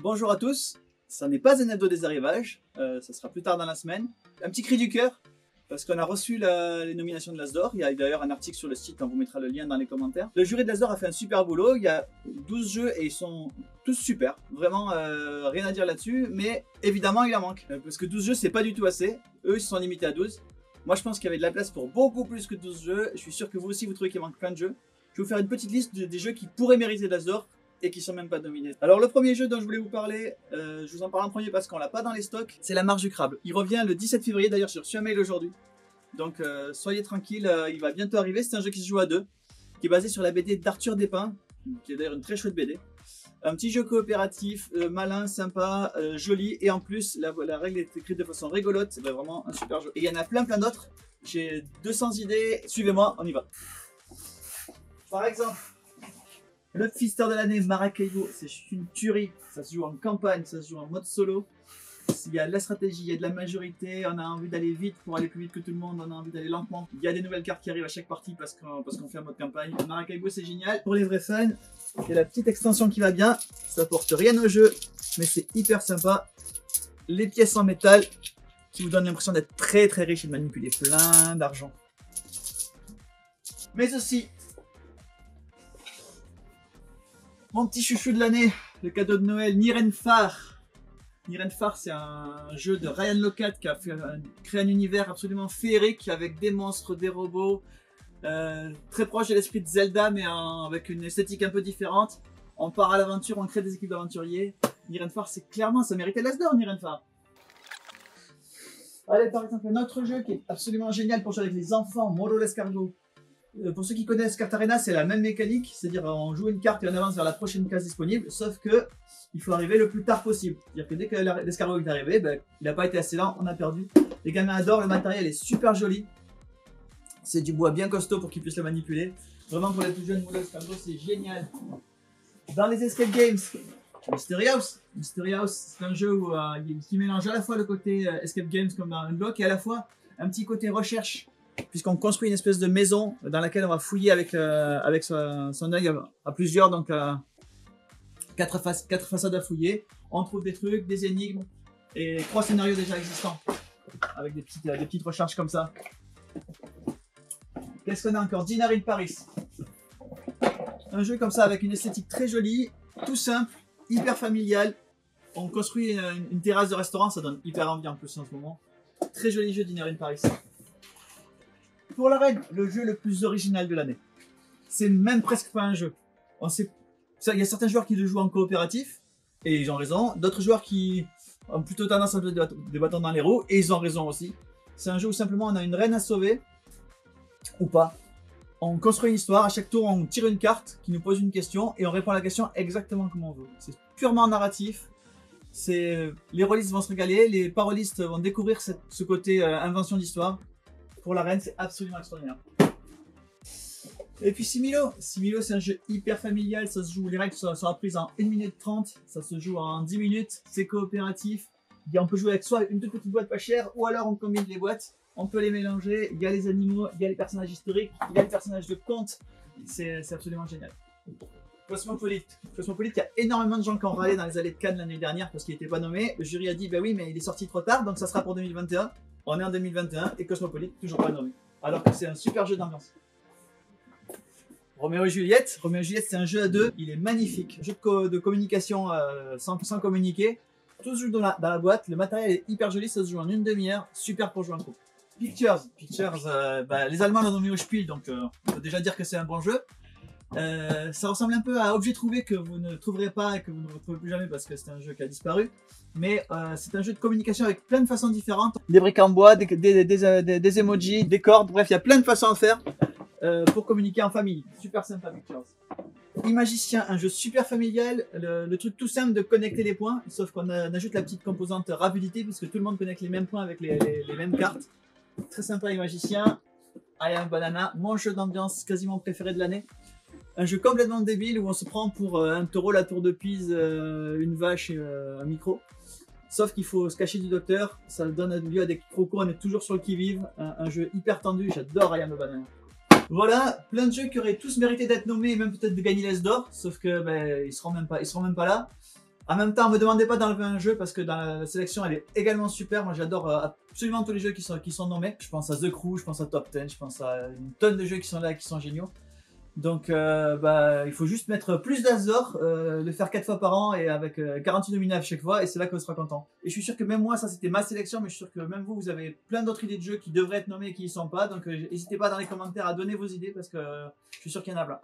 Bonjour à tous, ça n'est pas un hebdo des arrivages, ça sera plus tard dans la semaine. Un petit cri du cœur, parce qu'on a reçu les nominations de l'Asdor. Il y a d'ailleurs un article sur le site, on vous mettra le lien dans les commentaires. Le jury de l'Asdor a fait un super boulot, il y a 12 jeux et ils sont tous super. Vraiment, rien à dire là-dessus, mais évidemment il en manque. Parce que 12 jeux c'est pas du tout assez, eux ils se sont limités à 12. Moi je pense qu'il y avait de la place pour beaucoup plus que 12 jeux, je suis sûr que vous aussi vous trouvez qu'il manque plein de jeux. Je vais vous faire une petite liste des jeux qui pourraient mériter l'Asdor et qui sont même pas dominés. Alors le premier jeu dont je voulais vous parler, je vous en parle en premier parce qu'on l'a pas dans les stocks, c'est La Marche du Crabe. Il revient le 17 février, d'ailleurs j'ai reçu un mail aujourd'hui. Donc soyez tranquille, il va bientôt arriver. C'est un jeu qui se joue à deux, qui est basé sur la BD d'Arthur Despins, qui est d'ailleurs une très chouette BD. Un petit jeu coopératif, malin, sympa, joli, et en plus la règle est écrite de façon rigolote, c'est vraiment un super jeu. Et il y en a plein d'autres, j'ai 200 idées, suivez-moi, on y va. Par exemple, le Fister de l'année, Maracaibo, c'est une tuerie. Ça se joue en campagne, ça se joue en mode solo. Il y a de la stratégie, il y a de la majorité, on a envie d'aller vite pour aller plus vite que tout le monde, on a envie d'aller lentement. Il y a des nouvelles cartes qui arrivent à chaque partie parce qu'on fait un mode campagne. Maracaibo c'est génial. Pour les vrais fans, il y a la petite extension qui va bien. Ça porte rien au jeu, mais c'est hyper sympa. Les pièces en métal qui vous donnent l'impression d'être très riche et de manipuler plein d'argent. Mais aussi, mon petit chouchou de l'année, le cadeau de Noël, Nirenfar. Nirenfar, c'est un jeu de Ryan Locat qui a créé un univers absolument féerique avec des monstres, des robots, très proche de l'esprit de Zelda, mais avec une esthétique un peu différente. On part à l'aventure, on crée des équipes d'aventuriers. Nirenfar, c'est clairement, ça méritait l'Asdor, Nirenfar. Allez, par exemple, un autre jeu qui est absolument génial pour jouer avec les enfants, Moro l'escargot. Pour ceux qui connaissent Carte Arena, c'est la même mécanique, c'est-à-dire on joue une carte et on avance vers la prochaine case disponible, sauf que il faut arriver le plus tard possible. C'est-à-dire que dès que l'escargot est arrivé, ben, il n'a pas été assez lent, on a perdu. Les gamins adorent, le matériel est super joli. C'est du bois bien costaud pour qu'ils puissent le manipuler. Vraiment pour les plus jeunes, l'escargot c'est génial. Dans les escape games, Mystery House. Mystery House, c'est un jeu qui mélange à la fois le côté escape games comme dans Unlock et à la fois un petit côté recherche. Puisqu'on construit une espèce de maison dans laquelle on va fouiller avec son œil à plusieurs, donc quatre façades à fouiller. On trouve des trucs, des énigmes et 3 scénarios déjà existants avec des petites recharges comme ça. Qu'est-ce qu'on a encore? Dinner in Paris. Un jeu comme ça avec une esthétique très jolie, tout simple, hyper familial. On construit une terrasse de restaurant, ça donne hyper envie en plus en ce moment. Très joli jeu Dinner in Paris. Pour la règle, le jeu le plus original de l'année. C'est même presque pas un jeu. Il y a certains joueurs qui le jouent en coopératif, et ils ont raison. D'autres joueurs qui ont plutôt tendance à mettre des bâtons dans les roues, et ils ont raison aussi. C'est un jeu où simplement on a une reine à sauver, ou pas. On construit une histoire, à chaque tour on tire une carte qui nous pose une question, et on répond à la question exactement comme on veut. C'est purement narratif. Les rôlistes vont se régaler, les parolistes vont découvrir ce côté invention d'histoire. Pour la reine, c'est absolument extraordinaire. Et puis Similo. Similo, c'est un jeu hyper familial. Ça se joue, les règles sont apprises en 1 minute 30. Ça se joue en 10 minutes. C'est coopératif. On peut jouer avec soit une toute petite boîte pas chère, ou alors on combine les boîtes. On peut les mélanger. Il y a les animaux, il y a les personnages historiques, il y a les personnages de conte. C'est absolument génial. Cosmopolite. Cosmopolite, il y a énormément de gens qui ont râlé dans les allées de Cannes l'année dernière parce qu'il n'était pas nommé. Le jury a dit, bah oui, mais il est sorti trop tard, donc ça sera pour 2021. On est en 2021 et Cosmopolite toujours pas nommé. Alors que c'est un super jeu d'ambiance. Roméo et Juliette. Roméo et Juliette, c'est un jeu à deux. Il est magnifique. Jeu de communication sans communiquer. Tout se joue dans la boîte. Le matériel est hyper joli. Ça se joue en une demi-heure. Super pour jouer en groupe. Pictures. Pictures, les Allemands l'ont nommé au Spiel, donc on peut déjà dire que c'est un bon jeu. Ça ressemble un peu à Objet Trouvé que vous ne trouverez pas et que vous ne retrouvez plus jamais parce que c'est un jeu qui a disparu. Mais c'est un jeu de communication avec plein de façons différentes. Des briques en bois, des emojis, des cordes, bref, il y a plein de façons à faire pour communiquer en famille. Super sympa, Pictures. Imagicien, un jeu super familial, le truc tout simple de connecter les points, sauf qu'on ajoute la petite composante rapidité puisque tout le monde connecte les mêmes points avec les mêmes cartes. Très sympa, Imagicien. I Am Banana, mon jeu d'ambiance quasiment préféré de l'année. Un jeu complètement débile où on se prend pour un taureau, la tour de Pise, une vache et un micro. Sauf qu'il faut se cacher du docteur, ça donne lieu à des crocos, on est toujours sur le qui-vive. Un jeu hyper tendu, j'adore I Am Banana. Voilà, plein de jeux qui auraient tous mérité d'être nommés et même peut-être de gagner l'As d'or, sauf que ils seront même pas là. En même temps, ne me demandez pas d'enlever un jeu parce que dans la sélection, elle est également super. Moi, j'adore absolument tous les jeux qui sont nommés. Je pense à The Crew, je pense à Top 10, je pense à une tonne de jeux qui sont là, qui sont géniaux. Donc, il faut juste mettre plus d'As d'or, le faire 4 fois par an et avec 48 nominables chaque fois, et c'est là que vous serez content. Et je suis sûr que même moi, ça c'était ma sélection, mais je suis sûr que même vous, vous avez plein d'autres idées de jeux qui devraient être nommés et qui n'y sont pas. Donc, n'hésitez pas dans les commentaires à donner vos idées parce que je suis sûr qu'il y en a plein.